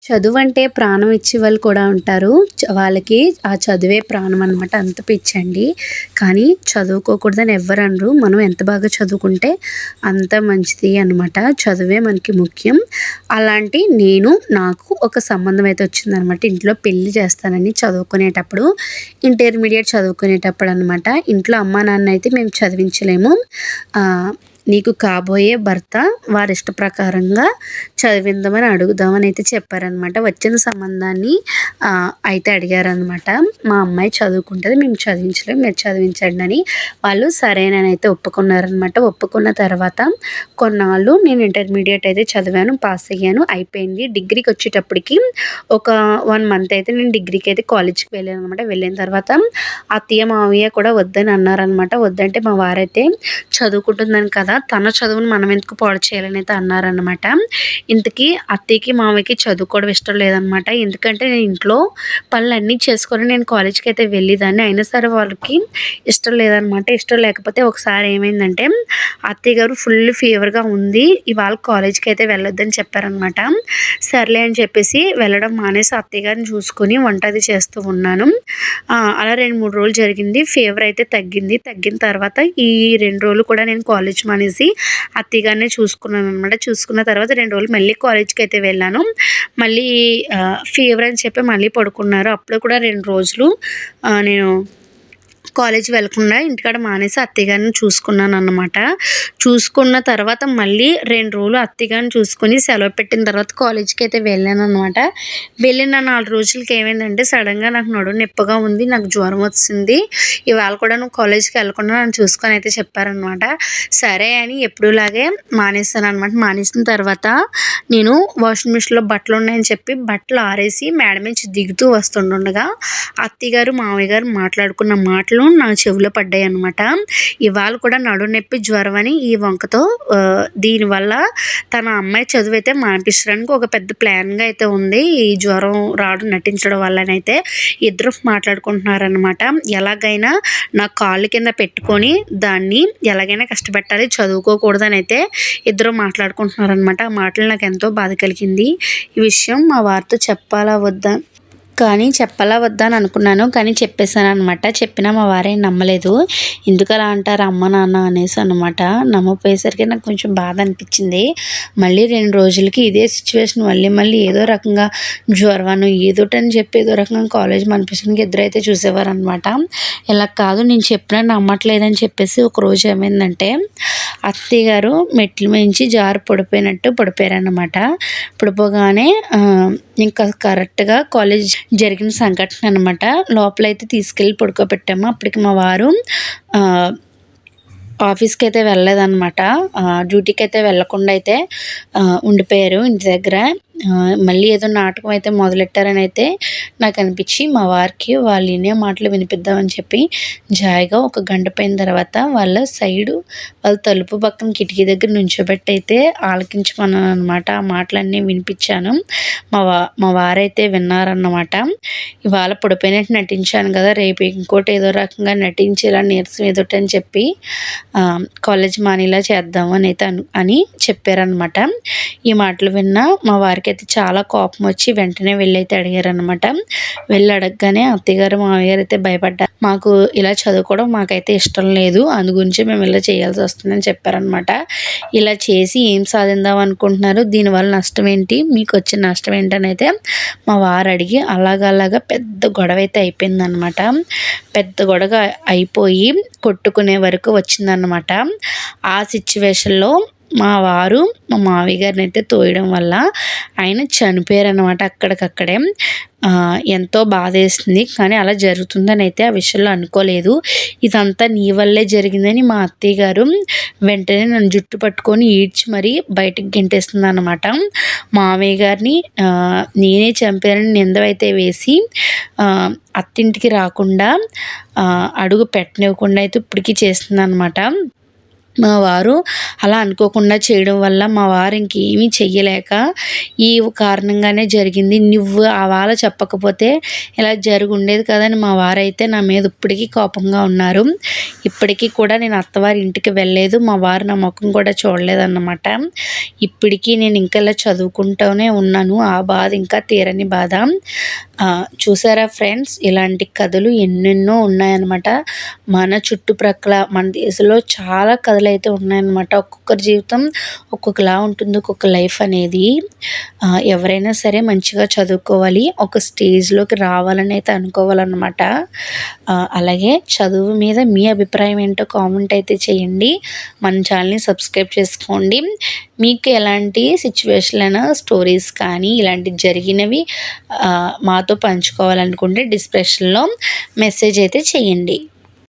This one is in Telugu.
చదువంటే ప్రాణం ఇచ్చే వాళ్ళు కూడా ఉంటారు. వాళ్ళకి ఆ చదువే ప్రాణం అనమాట. అంత పిచ్చండి. కానీ చదువుకోకూడదని ఎవ్వరనరు. మనం ఎంత బాగా చదువుకుంటే అంత మంచిది అనమాట. చదువే మనకి ముఖ్యం. నాకు ఒక సంబంధం అయితే వచ్చిందనమాట. ఇంట్లో పెళ్లి చేస్తానని చదువుకునేటప్పుడు, ఇంటర్మీడియేట్ చదువుకునేటప్పుడు అనమాట. ఇంట్లో అమ్మా నాన్న అయితే మేము చదివించలేము. నీకు కాబోయే భర్త వారి ఇష్ట ప్రకారంగా చదివిందామని అడుగుదామని అయితే చెప్పారనమాట. వచ్చిన సంబంధాన్ని అయితే అడిగారనమాట. మా అమ్మాయి చదువుకుంటుంది, మేము చదివించలేము, మీరు చదివించండి అని. వాళ్ళు సరేనని అయితే ఒప్పుకున్నారనమాట. ఒప్పుకున్న తర్వాత కొన్నాళ్ళు నేను ఇంటర్మీడియేట్ అయితే చదివాను, పాస్ అయ్యాను, అయిపోయింది. డిగ్రీకి వచ్చేటప్పటికి ఒక 1 మంత్ అయితే నేను డిగ్రీకి అయితే కాలేజ్కి వెళ్ళాను అనమాట. వెళ్ళిన తర్వాత అత్తయ్య మావయ్య కూడా వద్దని అన్నారనమాట. వద్దంటే మా వారైతే చదువుకుంటుందని కదా, తన చదువును మనం ఎందుకు పాడు చేయాలని అయితే అన్నారనమాట. ఇంతకీ అత్తయ్యకి మామయ్యకి చదువుకోవడం ఇష్టం లేదనమాట. ఎందుకంటే నేను ఇంట్లో పనులన్నీ చేసుకొని నేను కాలేజ్కి అయితే వెళ్ళేదాన్ని. అయినా సరే వాళ్ళకి ఇష్టం లేదనమాట. ఇష్టం లేకపోతే ఒకసారి ఏమైందంటే అత్తయ్య గారు ఫుల్ ఫీవర్గా ఉంది, ఇవాళ కాలేజ్కి అయితే వెళ్ళొద్దని చెప్పారనమాట. సర్లే అని చెప్పేసి వెళ్ళడం మానేసి అత్తయ్య గారిని చూసుకొని వంట అది చేస్తూ ఉన్నాను. అలా 2-3 రోజులు జరిగింది. ఫీవర్ అయితే తగ్గింది. తగ్గిన తర్వాత ఈ 2 రోజులు కూడా నేను కాలేజ్ మానేసి అత్తయ్య గారినే చూసుకున్నాను అనమాట. చూసుకున్న తర్వాత 2 రోజులు మళ్ళీ కాలేజ్కి అయితే వెళ్ళాను. మళ్ళీ ఫీవర్ అని చెప్పి మళ్ళీ పడుకున్నారు. అప్పుడు కూడా 2 రోజులు నేను కాలేజ్ వెళ్ళకుండా ఇంటికాడ మానేసి అత్తయ్య గారిని చూసుకున్నానన్నమాట. చూసుకున్న తర్వాత మళ్ళీ 2 రోజులు అత్తయ్య గారిని చూసుకొని సెలవు పెట్టిన తర్వాత కాలేజ్కి అయితే వెళ్ళానన్నమాట. వెళ్ళిన 4 రోజులకి ఏమైందంటే సడన్గా నాకు నడుము నొప్పిగా ఉంది, నాకు జ్వరం వచ్చింది, ఇవాళ కూడా నువ్వు కాలేజ్కి వెళ్ళకుండా నన్ను చూసుకొని అయితే చెప్పారనమాట. సరే అని ఎప్పుడులాగే మానేసాననమాట. మానేసిన తర్వాత నేను వాషింగ్ మిషన్లో బట్టలు ఉన్నాయని చెప్పి బట్టలు ఆరేసి మేడ నుంచి దిగుతూ వస్తుండగా అత్తయ్య గారు మామయ్య గారు మాట్లాడుకున్న మాటలు నా చెవిలో పడ్డాయి అనమాట. ఇవాళ కూడా నడుము నొప్పి, జ్వరం అని ఈ వంకతో దీనివల్ల తన అమ్మాయి చదువు అయితే మానిపించడానికి ఒక పెద్ద ప్లాన్గా అయితే ఉంది. ఈ జ్వరం రావడం నటించడం వల్లనైతే ఇద్దరు మాట్లాడుకుంటున్నారనమాట. ఎలాగైనా నా కాళ్ళ కింద పెట్టుకొని దాన్ని ఎలాగైనా కష్టపెట్టాలి, చదువుకోకూడదని అయితే ఇద్దరు మాట్లాడుకుంటున్నారనమాట. ఆ మాటలు నాకు ఎంతో బాధ కలిగింది. ఈ విషయం మా వారితో చెప్పాలా వద్దా అని అనుకున్నాను, కానీ చెప్పేశాను అనమాట. చెప్పినా మా వారేం నమ్మలేదు. ఎందుకు అలా అంటారు అమ్మ నాన్న అనేసి అనమాట. నమ్మపోయేసరికి నాకు కొంచెం బాధ అనిపించింది. మళ్ళీ 2 రోజులకి ఇదే సిచ్యువేషన్ మళ్ళీ ఏదో రకంగా జ్వరమను ఏదోటని చెప్పి ఏదో రకంగా కాలేజ్ మానిపించడానికి ఇద్దరైతే చూసేవారు అనమాట. ఇలా కాదు నేను చెప్పినా నమ్మట్లేదని చెప్పేసి ఒకరోజు ఏమైందంటే అత్తయ్య గారు మెట్ల మించి జారి పడిపోయారన్నమాట. పడిపోగానే ఇంకా కరెక్ట్గా కాలేజ్ జరిగిన సంఘటన అనమాట. లోపలైతే తీసుకెళ్ళి పడుకోబెట్టాము. అప్పటికి మా వారు ఆఫీస్కి అయితే వెళ్ళలేదన్నమాట. డ్యూటీకి అయితే వెళ్ళకుండా అయితే ఉండిపోయారు ఇంటి దగ్గర. మళ్ళీ ఏదో నాటకం అయితే మొదలెట్టారని అయితే నాకు అనిపించి మా వారికి వాళ్ళు వినే మాటలు వినిపిద్దామని చెప్పి జాయిగా ఒక గంట పోయిన తర్వాత వాళ్ళ తలుపు పక్కన కిటికీ దగ్గర నుంచోబెట్టి అయితే ఆలకించమన్నాను అనమాట. ఆ మాటలన్నీ వినిపించాను. మా వారైతే విన్నారన్నమాట. ఇవాళ పడిపోయినట్టు నటించాను కదా, రేపు ఇంకోటి ఏదో రకంగా నటించి ఇలా నీరసం ఏదోటి అని చెప్పి కాలేజ్ మానేలా చేద్దాము అని చెప్పారనమాట. ఈ మాటలు విన్నా మా వారికి అయితే చాలా కోపం వచ్చి వెంటనే వెళ్ళి అయితే అడిగారనమాట. వెళ్ళి అడగగానే అత్తయ్యగారు మామయ్య గారు అయితే భయపడ్డారు. మాకు ఇలా చదువుకోవడం మాకైతే ఇష్టం లేదు, అందు గురించి మేము ఇలా చేయాల్సి వస్తుందని చెప్పారనమాట. ఇలా చేసి ఏం సాధిద్దాం అనుకుంటున్నారు, దీనివల్ల నష్టం ఏంటి, మీకు వచ్చిన నష్టం ఏంటని అయితే మా వారు అడిగి అలాగా పెద్ద గొడవ అయితే అయిపోయిందనమాట. పెద్ద గొడవ అయిపోయి కొట్టుకునే వరకు వచ్చిందనమాట. ఆ సిచ్యువేషన్లో మా వారు మా మావయ్య గారిని అయితే తోయడం వల్ల ఆయన చనిపోయారనమాట అక్కడికక్కడే. ఎంతో బాధేస్తుంది, కానీ అలా జరుగుతుందని అయితే ఆ విషయంలో అనుకోలేదు. ఇదంతా నీ వల్లే జరిగిందని మా అత్తయ్య గారు వెంటనే నన్ను జుట్టు పట్టుకొని ఈడ్చి మరీ బయటికి గెంటేస్తుంది అనమాట. మామయ్య గారిని నేనే చంపానని నిందవైతే వేసి అత్తింటికి రాకుండా అడుగు పెట్టనివ్వకుండా అయితే ఇప్పటికీ చేస్తుంది అనమాట. మా వారు అలా అనుకోకుండా చేయడం వల్ల మా వారు ఇంకేమీ చెయ్యలేక ఈ కారణంగానే జరిగింది. నువ్వు ఆవాల చెప్పకపోతే ఇలా జరిగి ఉండేది కదని మా వారైతే నా మీద ఇప్పటికీ కోపంగా ఉన్నారు. ఇప్పటికీ కూడా నేను అత్తవారి ఇంటికి వెళ్ళలేదు. మా వారు నా ముఖం కూడా చూడలేదన్నమాట. ఇప్పటికీ నేను ఇంకా ఇలా చదువుకుంటూనే ఉన్నాను. ఆ బాధ ఇంకా తీరని బాధ. చూసారా ఫ్రెండ్స్, ఇలాంటి కథలు ఎన్నెన్నో ఉన్నాయన్నమాట. మన చుట్టుప్రక్కల మన దేశంలో చాలా కథలు అయితే ఉన్నాయన్నమాట. ఒక్కొక్కరి జీవితం ఒక్కొక్కలా ఉంటుంది, ఒక్కొక్క లైఫ్ అనేది. ఎవరైనా సరే మంచిగా చదువుకోవాలి, ఒక స్టేజ్లోకి రావాలని అయితే అనుకోవాలన్నమాట. అలాగే చదువు మీద మీ అభిప్రాయం ఏంటో కామెంట్ అయితే చేయండి. మన ఛానల్ని సబ్స్క్రైబ్ చేసుకోండి. మీకు ఎలాంటి సిచ్యువేషన్ అయినా స్టోరీస్ కానీ ఇలాంటివి జరిగినవి మాతో పంచుకోవాలనుకుంటే డిస్క్రిప్షన్లో మెసేజ్ అయితే చేయండి.